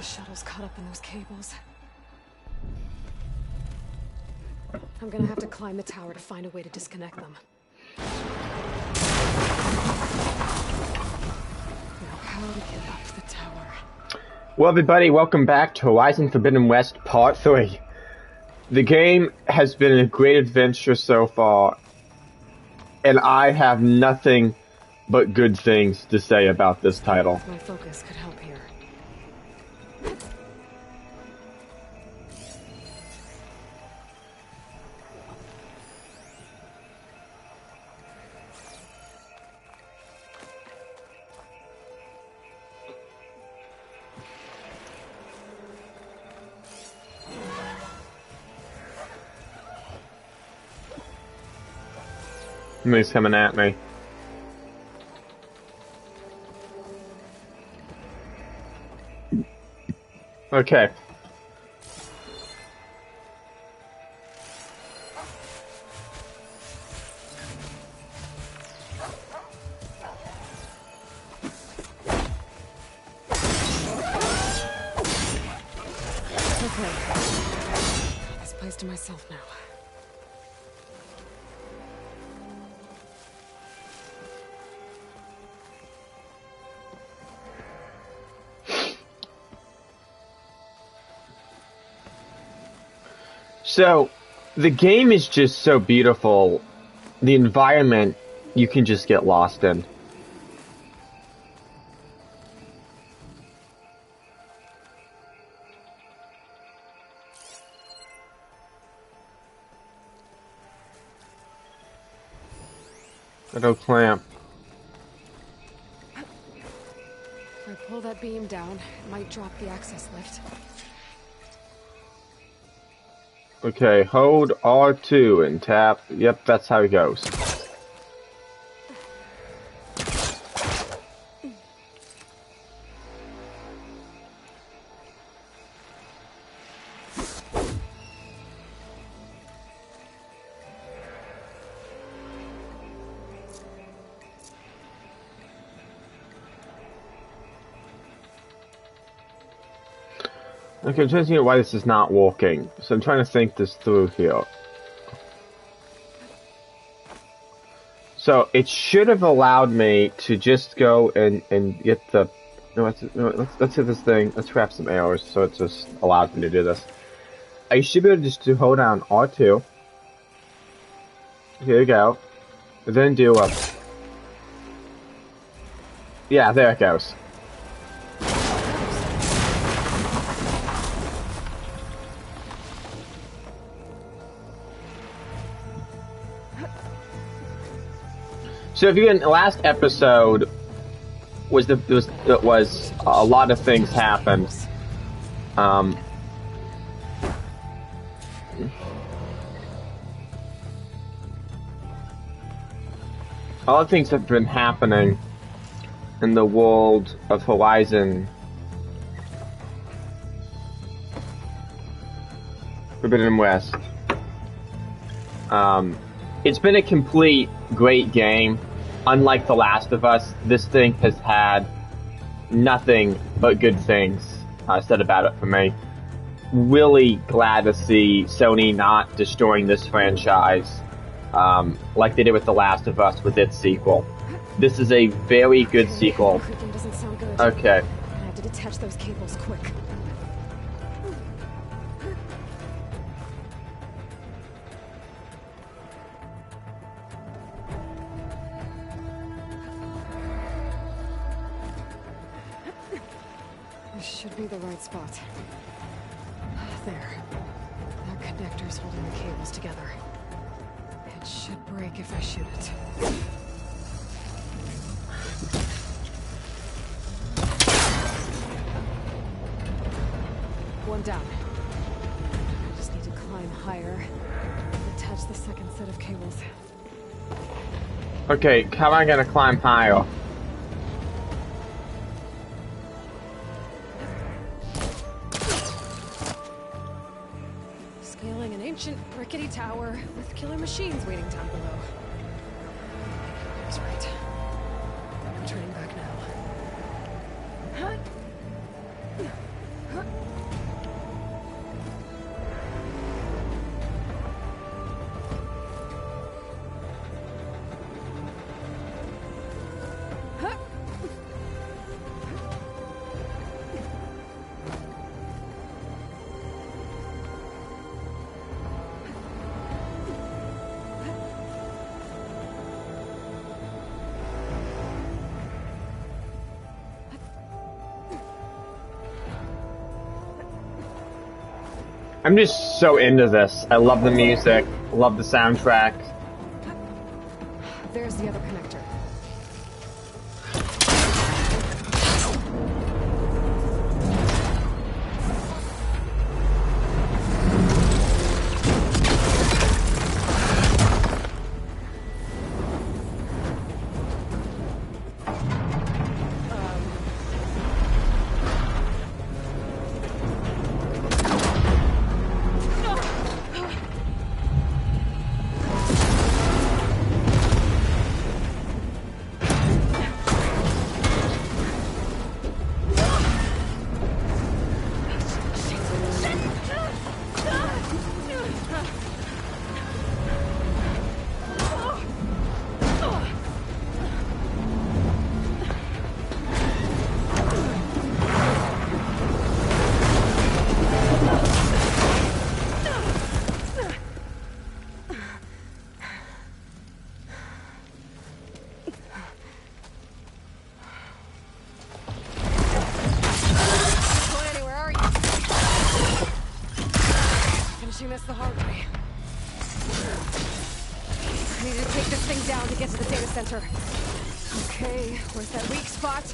The shuttle's caught up in those cables. I'm gonna have to climb the tower to find a way to disconnect them. Now, how to get up the tower? Well, everybody, welcome back to Horizon Forbidden West Part 3. The game has been a great adventure so far, and I have nothing but good things to say about this title. My focus could help here. Somebody's coming at me. Okay. Okay. This place to myself now. So, the game is just so beautiful. The environment, you can just get lost in. Little clamp. If I pull that beam down, it might drop the access lift. Okay, hold R2 and tap. Yep, that's how it goes. Okay, I'm trying to see why this is not working. So I'm trying to think this through here. So it should have allowed me to just go and get the... No, let's hit this thing. Let's grab some arrows so it just allows me to do this. I should be able to just to hold down R2. Here you go. Then do a... Yeah, there it goes. So if you in the last episode was a lot of things happened. A lot of things have been happening in the world of Horizon Forbidden West. It's been a complete great game. Unlike The Last of Us, this thing has had nothing but good things said about it for me. Really glad to see Sony not destroying this franchise like they did with The Last of Us with its sequel. This is a very good sequel. Everything doesn't sound good. Okay. I have to detach those cables quick. This should be the right spot. There. That connector's holding the cables together. It should break if I shoot it. One down. I just need to climb higher. Attach the second set of cables. Okay, how am I gonna climb higher? Scaling an ancient rickety tower with killer machines waiting down below. That's right. No turning back now. I'm just so into this. I love the music, love the soundtrack. There's the other connector. This the hard way. I need to take this thing down to get to the data center. Okay, where's that weak spot?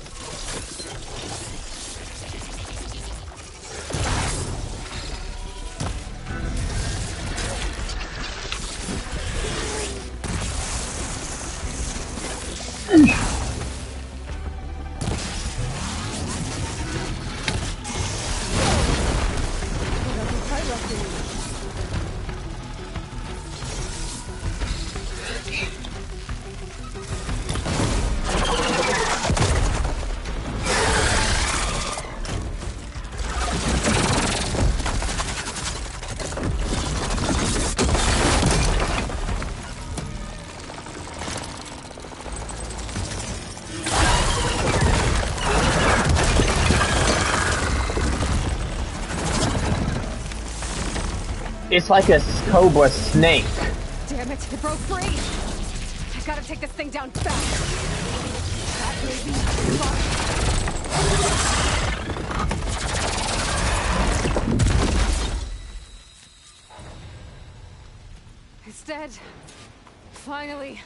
It's like a cobra snake. Damn it, it broke free! I gotta take this thing down fast. That maybe. It's dead. Finally.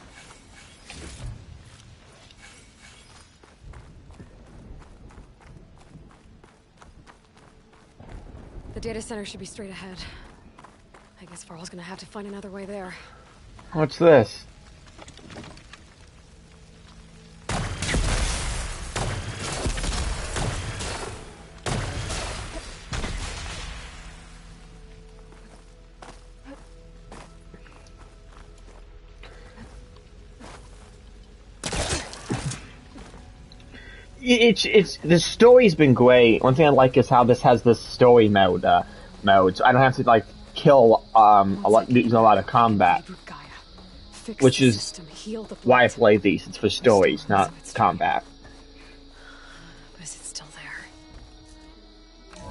The data center should be straight ahead. I guess Varl's gonna have to find another way there. What's this? It's the story's been great. One thing I like is how this has this story mode. So I don't have to like kill using a lot of combat, which is why I play these. It's for stories, not combat. But is it still there?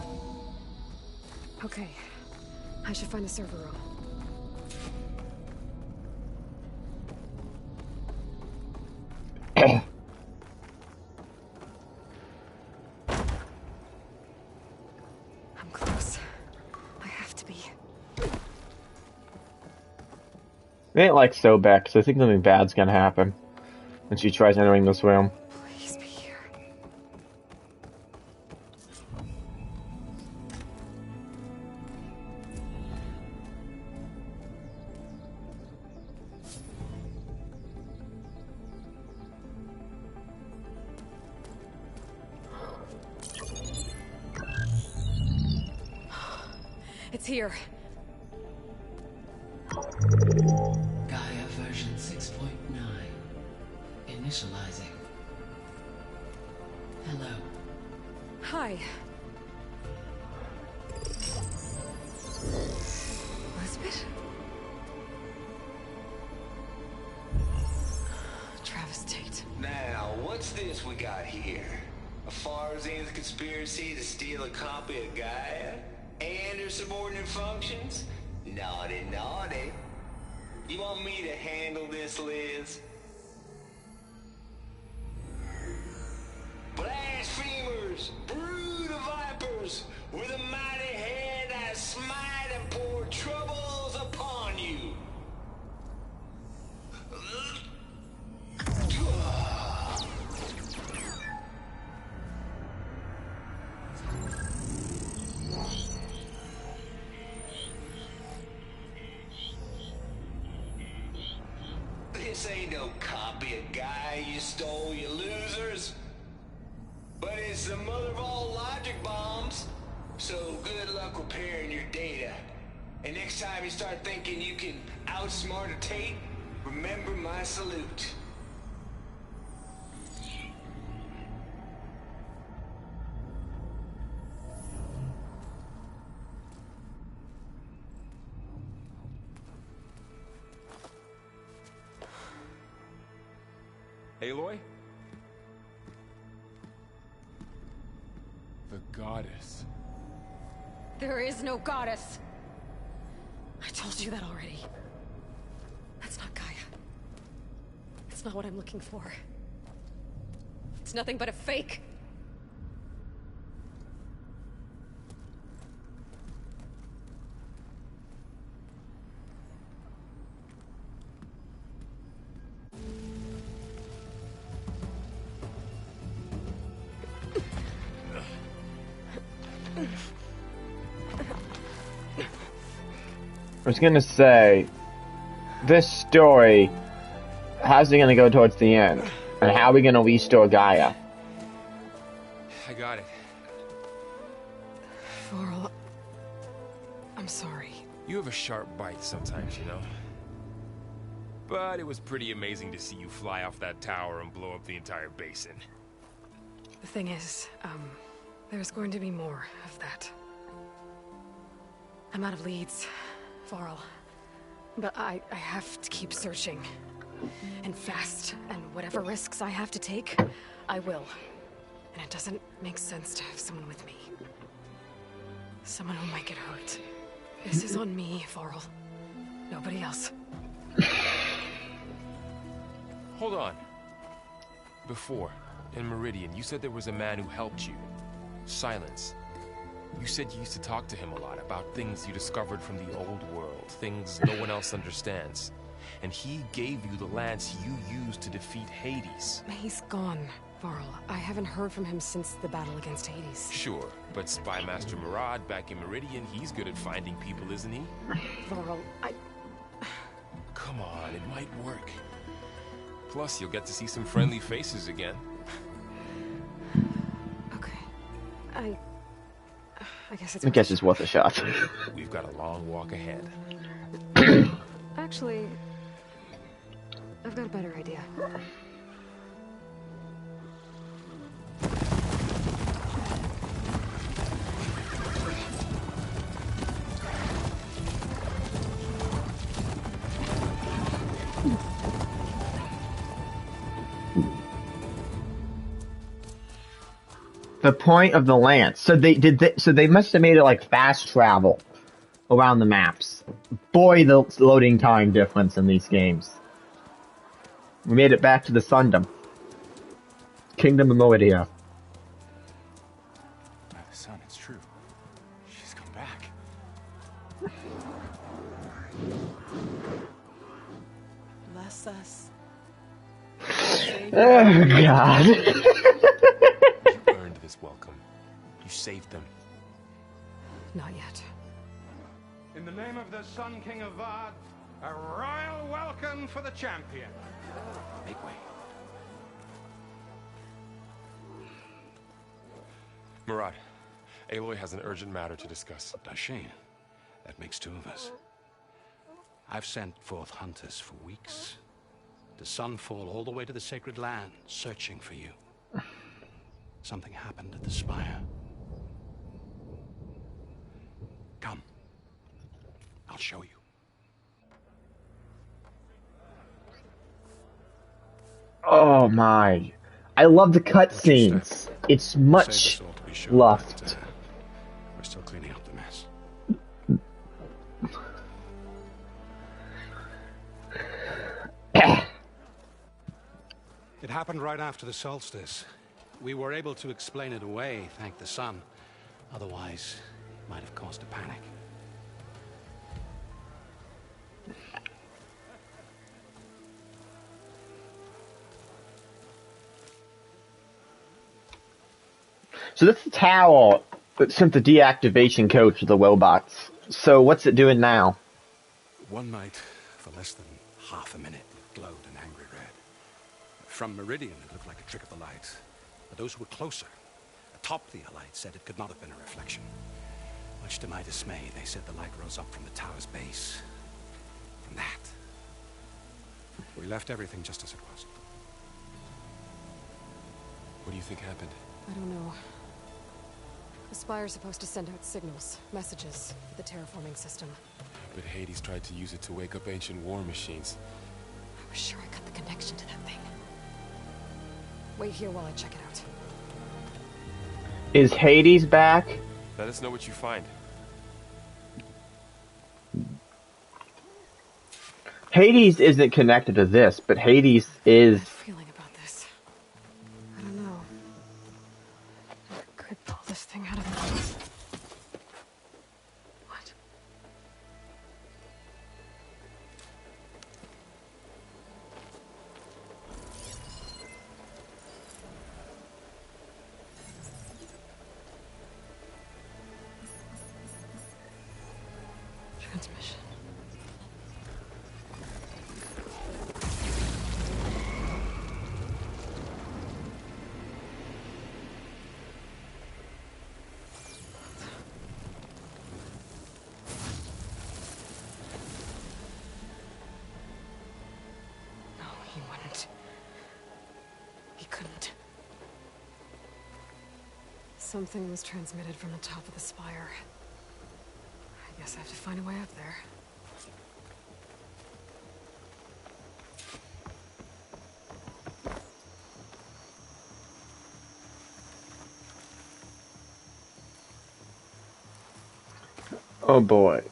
Okay, I should find the server room. It ain't like Sobek, so I think something bad's gonna happen when she tries entering this room. Please be here. It's here. Gaia version 6.9. Initializing. Hello. Hi. Elizabeth? Travis Tate. Now, what's this we got here? A Farzian's conspiracy to steal a copy of Gaia? And her subordinate functions? Naughty, naughty. You want me to handle this, Liz? Blasphemers, brood of vipers, with a mighty hand I smite This ain't no copy of Gaia you stole, you losers. But it's the mother of all logic bombs. So good luck repairing your data. And next time you start thinking you can outsmart a Tate, remember my salute. Aloy? The goddess. There is no goddess. I told you that already. That's not Gaia. It's not what I'm looking for. It's nothing but a fake. I was gonna say, this story, how's it gonna go towards the end? And how are we gonna restore Gaia? I got it. Varl, I'm sorry. You have a sharp bite sometimes, you know? But it was pretty amazing to see you fly off that tower and blow up the entire basin. The thing is, there's going to be more of that. I'm out of leads, Varl. But I have to keep searching. And fast, and whatever risks I have to take, I will. And it doesn't make sense to have someone with me. Someone who might get hurt. This is on me, Varl. Nobody else. Hold on. Before, in Meridian, you said there was a man who helped you. Silence. You said you used to talk to him a lot about things you discovered from the old world, things no one else understands. And he gave you the lance you used to defeat Hades. He's gone, Varl. I haven't heard from him since the battle against Hades. Sure, but Spy Master Murad back in Meridian, he's good at finding people, isn't he? Varl, Come on, it might work. Plus, you'll get to see some friendly faces again. Okay. I guess it's... I guess it's worth a shot. We've got a long walk ahead. Actually, I've got a better idea. The point of the lance. So they must have made it like fast travel around the maps. Boy, the loading time difference in these games. We made it back to the Sundom. Kingdom of Meridia. By the sun, it's true. She's come back. Bless us. Oh, God. You earned this welcome. You saved them. Not yet. In the name of the Sun King of Vard, a royal welcome for the champion. Make way. Murad, Aloy has an urgent matter to discuss. Dashane, that makes two of us. I've sent forth hunters for weeks. To Sunfall all the way to the Sacred Land, searching for you. Something happened at the Spire. Come. I'll show you. Oh my. I love the cutscenes. It's much Save us all to be sure loved. that, we're still cleaning up the mess. It happened right after the solstice. We were able to explain it away, thank the sun. Otherwise, it might have caused a panic. So this tower sent the deactivation code to the robots. So what's it doing now? One night, for less than half a minute, it glowed and From Meridian, it looked like a trick of the light. But those who were closer, atop the light, said it could not have been a reflection. Much to my dismay, they said the light rose up from the tower's base. From that. We left everything just as it was. What do you think happened? I don't know. The Spire's supposed to send out signals, messages, for the terraforming system. But Hades tried to use it to wake up ancient war machines. I was sure I got the connection to that thing. Wait here while I check it out. Is Hades back? Let us know what you find. Hades isn't connected to this, but Hades is... Feeling about this. I don't know. I could pull this thing out of me. What? Transmission. No, he wouldn't. He couldn't. Something was transmitted from the top of the spire. I guess I have to find a way up there. Oh boy.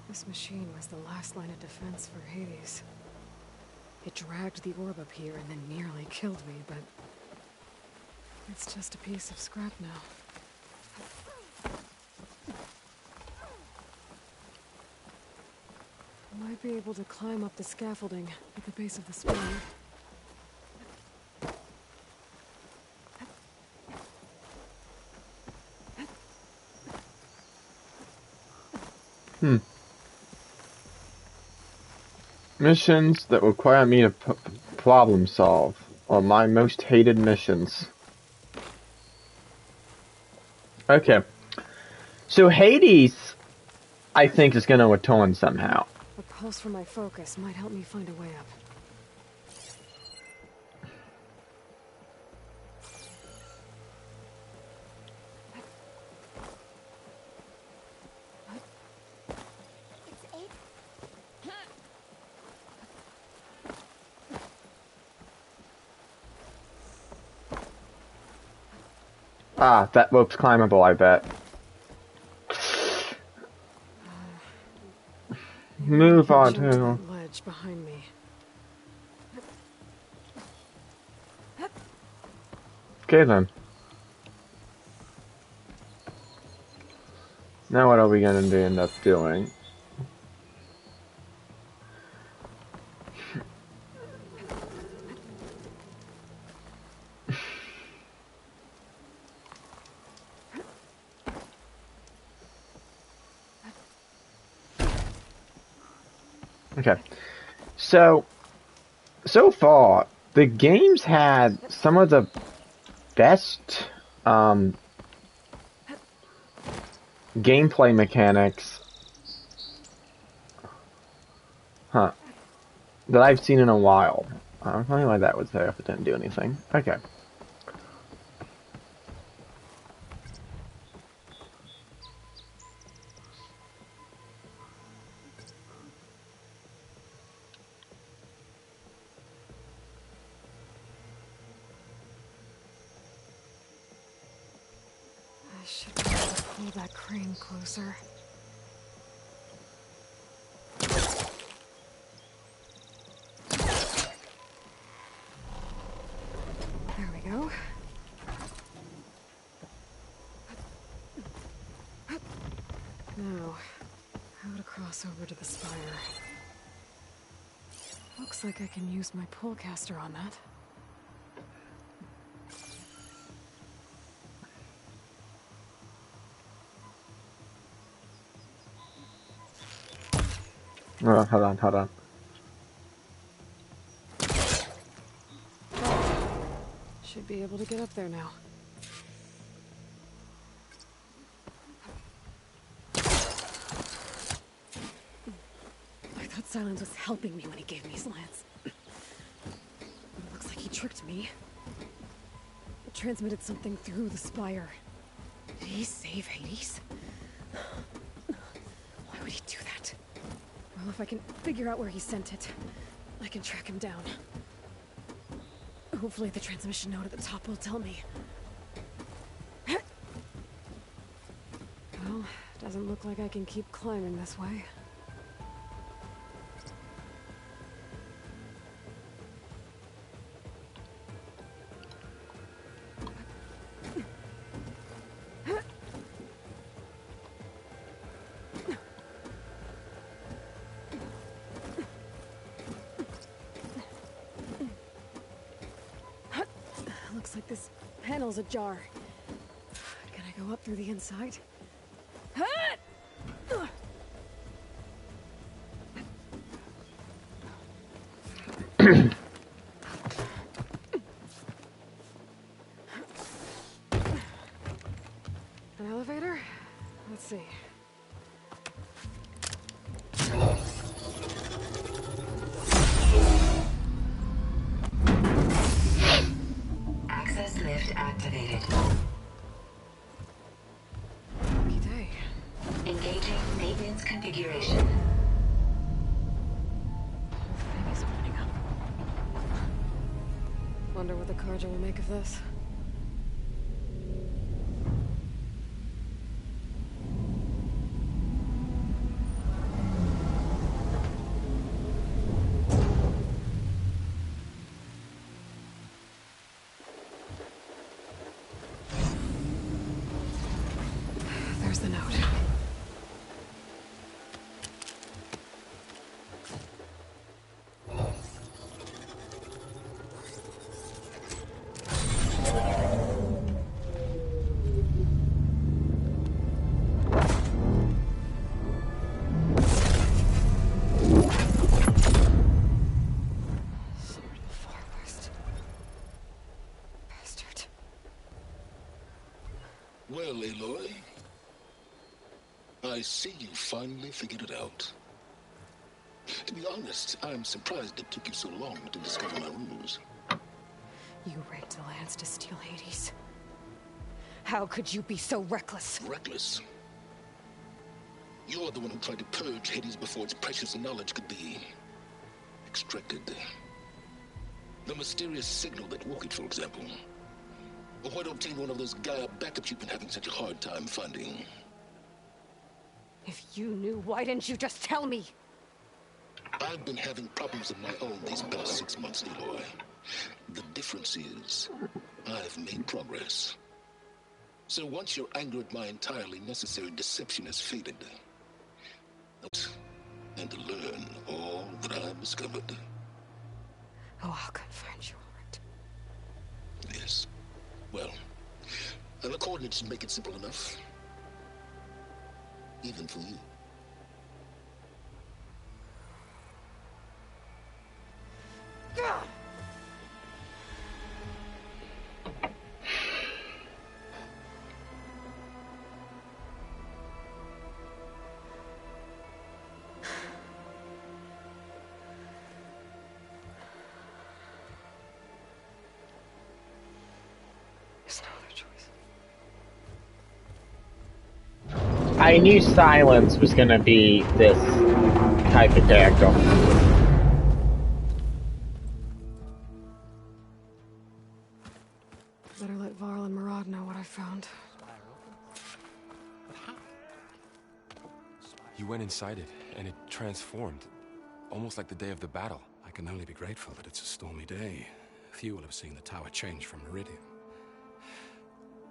This machine was the last line of defense for Hades. It dragged the orb up here and then nearly killed me, but... it's just a piece of scrap now. I might be able to climb up the scaffolding at the base of the spire. Missions that require me to problem solve are my most hated missions. Okay. So Hades, I think, is going to return somehow. A pulse from my focus might help me find a way up. Ah, that rope's climbable, I bet. Move on Jump to to... that ledge behind me. Okay then. Now what are we gonna end up doing? Okay, so far, the game's had some of the best, gameplay mechanics, that I've seen in a while. I don't know why that was there if it didn't do anything. Okay. I should be able to pull that crane closer. There we go. Now, how to cross over to the spire. Looks like I can use my pullcaster on that. Oh, hold on, hold on. Should be able to get up there now. I thought Silence was helping me when he gave me his lance. It looks like he tricked me. It transmitted something through the spire. Did he save Hades? Why would he do that? Well, if I can figure out where he sent it, I can track him down. Hopefully the transmission node at the top will tell me. Well, doesn't look like I can keep climbing this way. Looks like this panel's ajar. Can I go up through the inside? An elevator? Let's see. Access lift activated. Lucky day. Engaging maintenance configuration. Baby's opening up. Wonder what the Carja will make of this. There's the note. Sword of the Far West. Bastard. Well, Aloy, I see you finally figured it out. To be honest, I'm surprised it took you so long to discover my rules. You rigged the lance to steal Hades. How could you be so reckless? Reckless. You're the one who tried to purge Hades before its precious knowledge could be extracted. The mysterious signal that woke it, for example. Or why to obtain one of those Gaia backups you've been having such a hard time finding. If you knew, why didn't you just tell me? I've been having problems of my own these past 6 months, Aloy. The difference is, I've made progress. So once your anger at my entirely necessary deception has faded, and to learn all that I've discovered. Oh, I'll come find you, all right. Yes. Well, and the coordinates make it simple enough. Even for you. There's no other choice. I knew Silence was gonna be this type of character. Better let Varl and Murad know what I found. You went inside it, and it transformed. Almost like the day of the battle. I can only be grateful that it's a stormy day. Few will have seen the tower change from Meridian.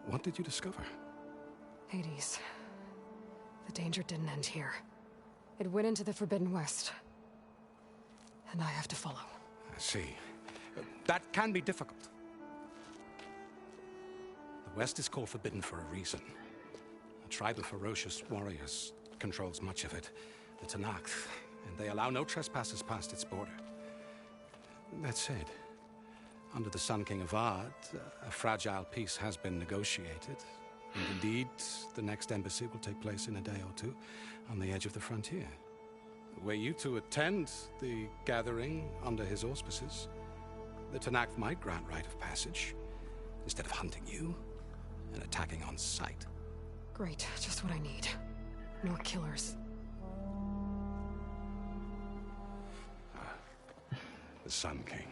What did you discover? Hades. The danger didn't end here. It went into the Forbidden West. And I have to follow. I see. That can be difficult. The West is called Forbidden for a reason. A tribe of ferocious warriors controls much of it. The Tanakh, and they allow no trespassers past its border. That said, under the Sun King Avad, a fragile peace has been negotiated. And indeed, the next embassy will take place in a day or two on the edge of the frontier. Were you to attend the gathering under his auspices, the Tenakth might grant right of passage, instead of hunting you and attacking on sight. Great, just what I need. More killers. The Sun King.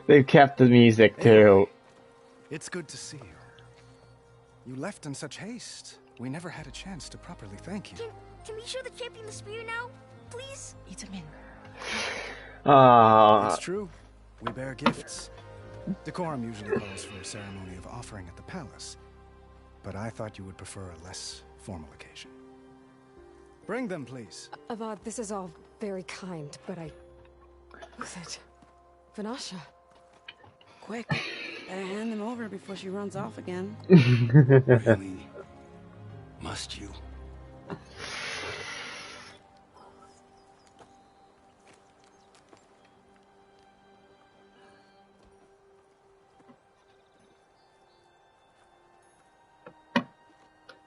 They've kept the music too. It's good to see you. You left in such haste. We never had a chance to properly thank you. Can we show the champion the spear now? Please? Itamin. It's true. We bear gifts. Decorum usually calls for a ceremony of offering at the palace. But I thought you would prefer a less formal occasion. Bring them, please. Avad, this is all very kind, but I... Who's it? Vanasha. Quick, better hand them over before she runs off again. Really? Must you?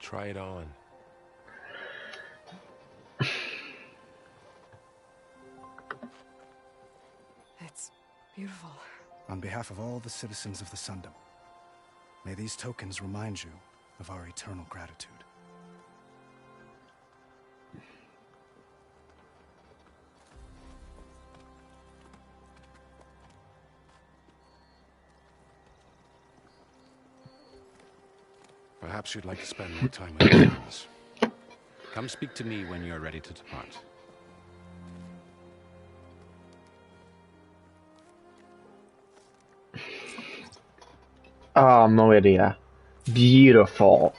Try it on. It's beautiful. On behalf of all the citizens of the Sundom, may these tokens remind you of our eternal gratitude. Perhaps you'd like to spend more time with your friends. Come speak to me when you're ready to depart. Oh, Meridia. Beautiful.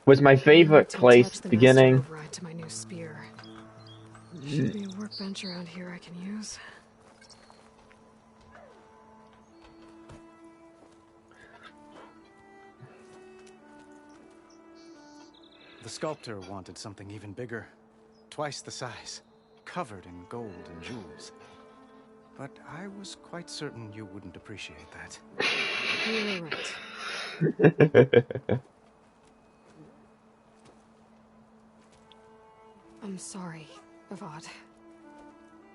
Was my favorite place beginning. Ride to my new spear. Should be a workbench around here I can use. The sculptor wanted something even bigger, twice the size, covered in gold and jewels. But I was quite certain you wouldn't appreciate that. You're right. I'm sorry, Avad.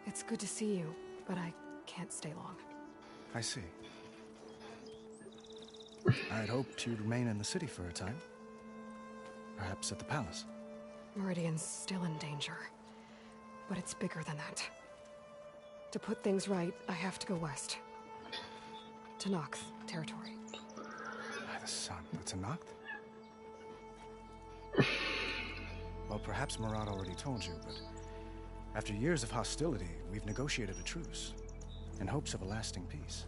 It's good to see you, but I can't stay long. I see. I'd hoped you'd remain in the city for a time. Perhaps at the palace. Meridian's still in danger, but it's bigger than that. To put things right, I have to go west. Tenakth territory. By the sun, the Tenakth? Well, perhaps Murad already told you, but after years of hostility, we've negotiated a truce in hopes of a lasting peace.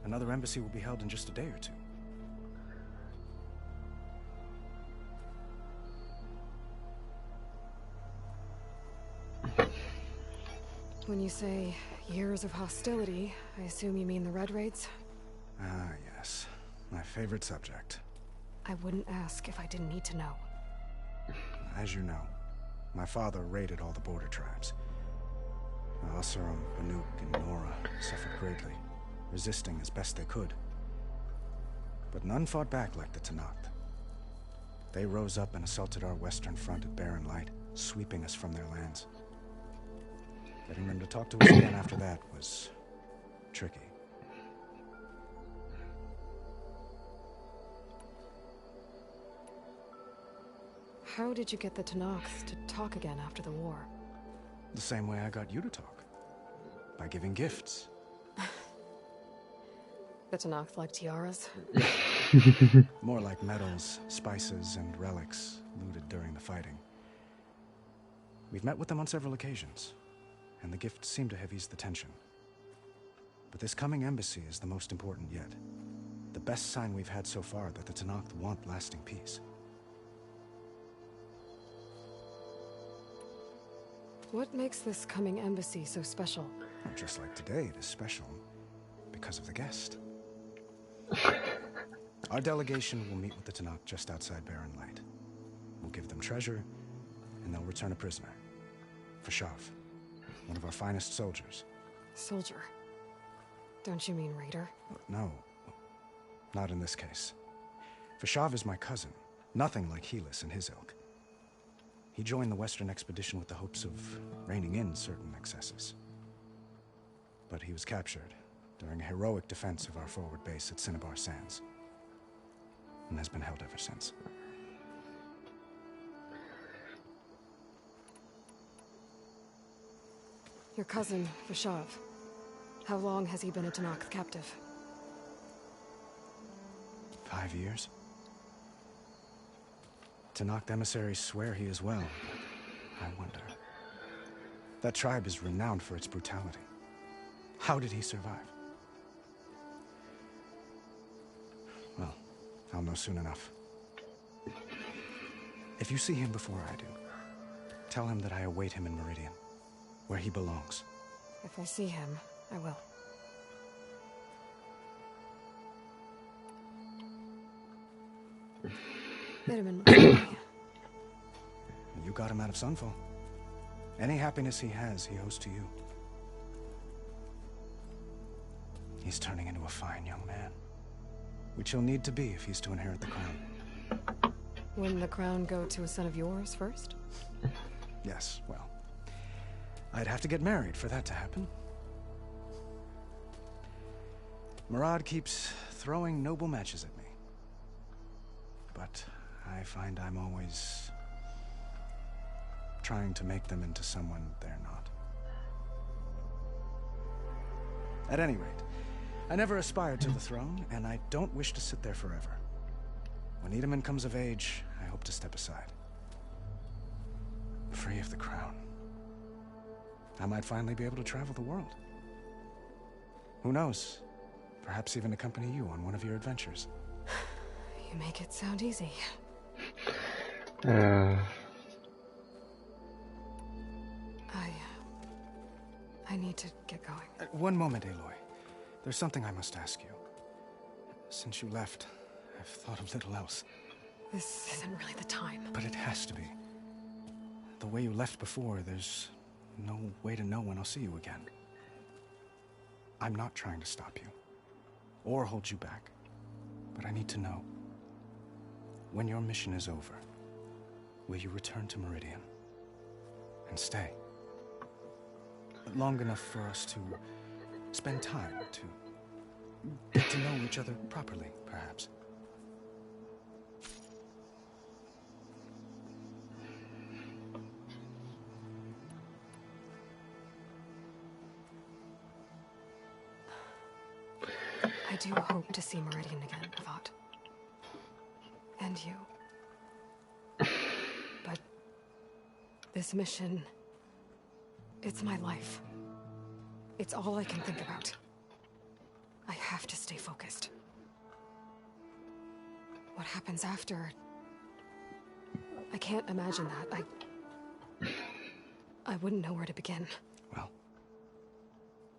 Another embassy will be held in just a day or two. When you say years of hostility, I assume you mean the Red Raids? Ah, yes. My favorite subject. I wouldn't ask if I didn't need to know. As you know, my father raided all the border tribes. Asurum, Banuk, and Nora suffered greatly, resisting as best they could. But none fought back like the Tenakth. They rose up and assaulted our western front at Barren Light, sweeping us from their lands. Getting them to talk to us again after that was tricky. How did you get the Tenakth to talk again after the war? The same way I got you to talk. By giving gifts. The Tenakth like tiaras? More like medals, spices, and relics looted during the fighting. We've met with them on several occasions, and the gifts seem to have eased the tension. But this coming embassy is the most important yet. The best sign we've had so far that the Tenakth want lasting peace. What makes this coming embassy so special? Well, just like today, it is special because of the guest. Our delegation will meet with the Tenakth just outside Barren Light. We'll give them treasure, and they'll return a prisoner. Vashav, one of our finest soldiers. Soldier? Don't you mean raider? No, not in this case. Vashav is my cousin, nothing like Helis and his ilk. He joined the Western expedition with the hopes of reining in certain excesses. But he was captured during a heroic defense of our forward base at Cinnabar Sands, and has been held ever since. Your cousin, Vashav. How long has he been a Tenakth captive? 5 years. Tenakth emissaries swear he is well. I wonder. That tribe is renowned for its brutality. How did he survive? Well, I'll know soon enough. If you see him before I do, tell him that I await him in Meridian, where he belongs. If I see him, I will. Itamen. You got him out of Sunfall. Any happiness he has, he owes to you. He's turning into a fine young man, which he'll need to be if he's to inherit the crown. Wouldn't the crown go to a son of yours first? Yes, well, I'd have to get married for that to happen. Murad keeps throwing noble matches at me, but I find I'm always trying to make them into someone they're not. At any rate, I never aspired to the throne, and I don't wish to sit there forever. When Itamen comes of age, I hope to step aside. Free of the crown. I might finally be able to travel the world. Who knows? Perhaps even accompany you on one of your adventures. You make it sound easy. I need to get going. One moment, Aloy. There's something I must ask you. Since you left, I've thought of little else. This isn't really the time. But it has to be. The way you left before, there's no way to know when I'll see you again. I'm not trying to stop you, or hold you back, but I need to know. When your mission is over, will you return to Meridian and stay? Long enough for us to spend time, to get to know each other properly, perhaps. I do hope to see Meridian again, Avad. And you. But this mission, it's my life. It's all I can think about. I have to stay focused. What happens after? I can't imagine that. I wouldn't know where to begin. Well,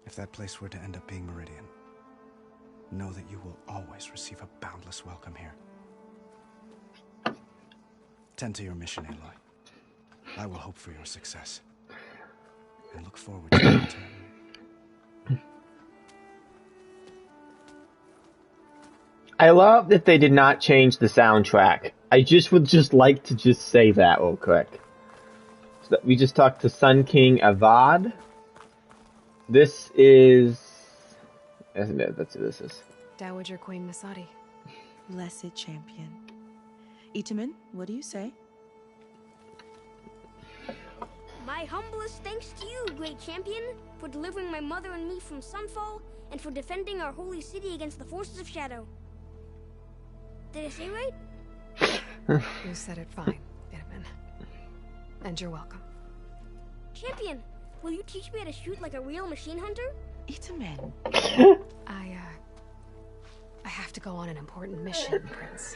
if that place were to end up being Meridian, know that you will always receive a boundless welcome here. Tend to your mission, Aloy. I will hope for your success. I look forward to your return. I love that they did not change the soundtrack. I would like to say that real quick. So we just talked to Sun King Avad. This is... That's who this is. Dowager Queen Masadi. Blessed champion. Itamen, what do you say? My humblest thanks to you, great champion, for delivering my mother and me from Sunfall, and for defending our holy city against the forces of Shadow. Did I say right? You said it fine, Itamen. And you're welcome. Champion, will you teach me how to shoot like a real machine hunter? Itamen. I have to go on an important mission, Prince.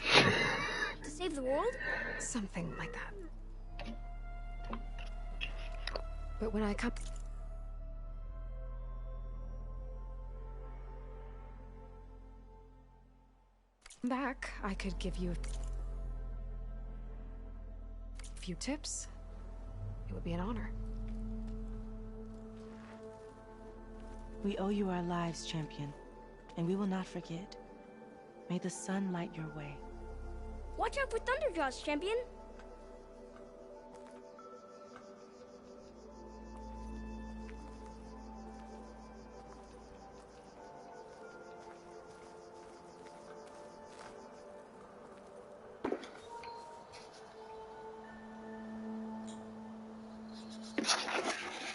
To save the world? Something like that. But when I come back, I could give you few tips, it would be an honor. We owe you our lives, champion, and we will not forget. May the sun light your way. Watch out for Thunderjaws, champion.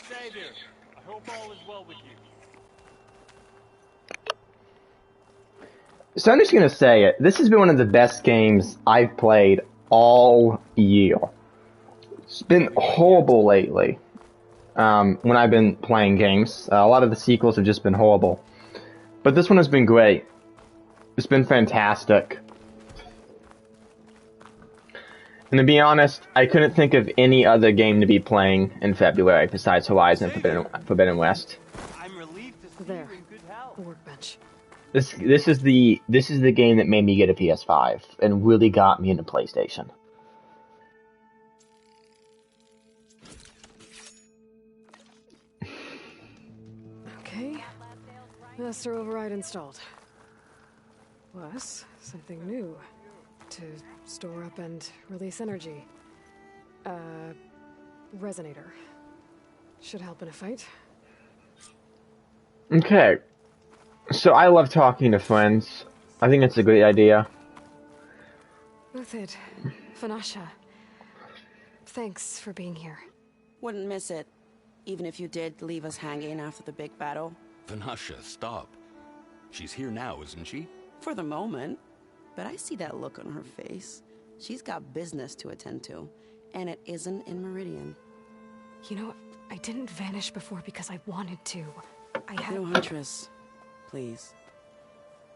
Savior, I hope all is well with you. So I'm just gonna say it. This has been one of the best games I've played all year. It's been horrible lately. When I've been playing games, a lot of the sequels have just been horrible. But this one has been great. It's been fantastic. And to be honest, I couldn't think of any other game to be playing in February besides Horizon Forbidden West. I'm relieved to see There. you in good health. Workbench. This is the game that made me get a PS5 and really got me into PlayStation. Okay. Master override installed. Plus, something new. To store up and release energy. Resonator. Should help in a fight. Okay. So I love talking to friends. I think it's a great idea. Uthid, Vanasha. Thanks for being here. Wouldn't miss it, even if you did leave us hanging after the big battle. Vanasha, stop. She's here now, isn't she? For the moment. But I see that look on her face. She's got business to attend to, and it isn't in Meridian. You know, I didn't vanish before because I wanted to. I had... No, Huntress. Please.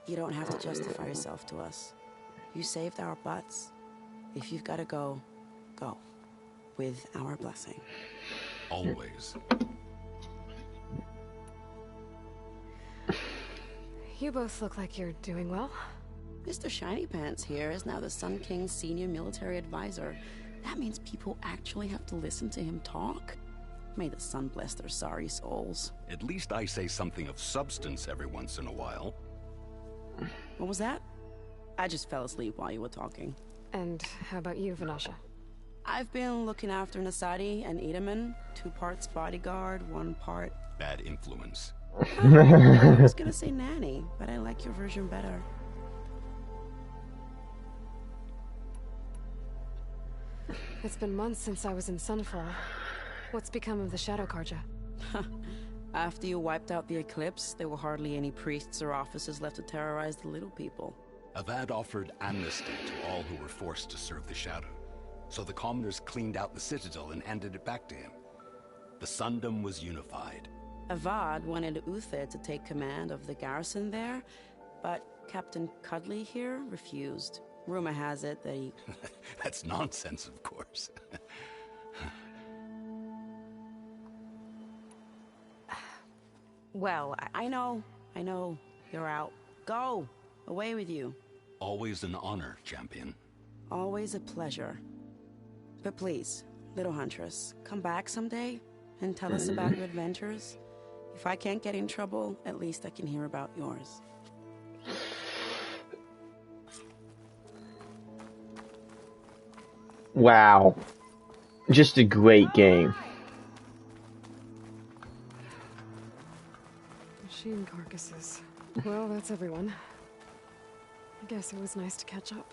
You don't have to justify yourself to us. You saved our butts. If you've got to go, go. With our blessing. Always. You both look like you're doing well. Mr. Shiny Pants here is now the Sun King's senior military advisor. That means people actually have to listen to him talk? May the sun bless their sorry souls. At least I say something of substance every once in a while. What was that? I just fell asleep while you were talking. And how about you, Vanasha? I've been looking after Nasadi and Edaman. 2 parts bodyguard, 1 part... Bad influence. I was gonna say nanny, but I like your version better. It's been months since I was in Sunfall. What's become of the Shadow Carja? After you wiped out the Eclipse, there were hardly any priests or officers left to terrorize the little people. Avad offered amnesty to all who were forced to serve the Shadow. So the commoners cleaned out the Citadel and handed it back to him. The Sundom was unified. Avad wanted Uthid to take command of the garrison there, but Captain Cudley here refused. Rumor has it that he... That's nonsense, of course. Well, I know. You're out. Go! Away with you. Always an honor, champion. Always a pleasure. But please, little Huntress, come back someday and tell us about your adventures. If I can't get in trouble, at least I can hear about yours. Wow. Just a great game. Machine carcasses. Well, that's everyone. I guess it was nice to catch up.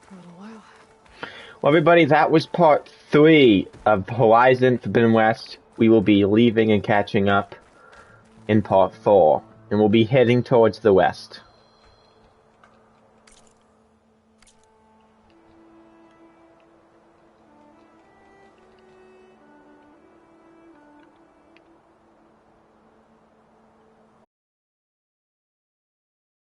For a little while. Well, everybody, that was part 3 of Horizon Forbidden West. We will be leaving and catching up in part 4. And we'll be heading towards the west.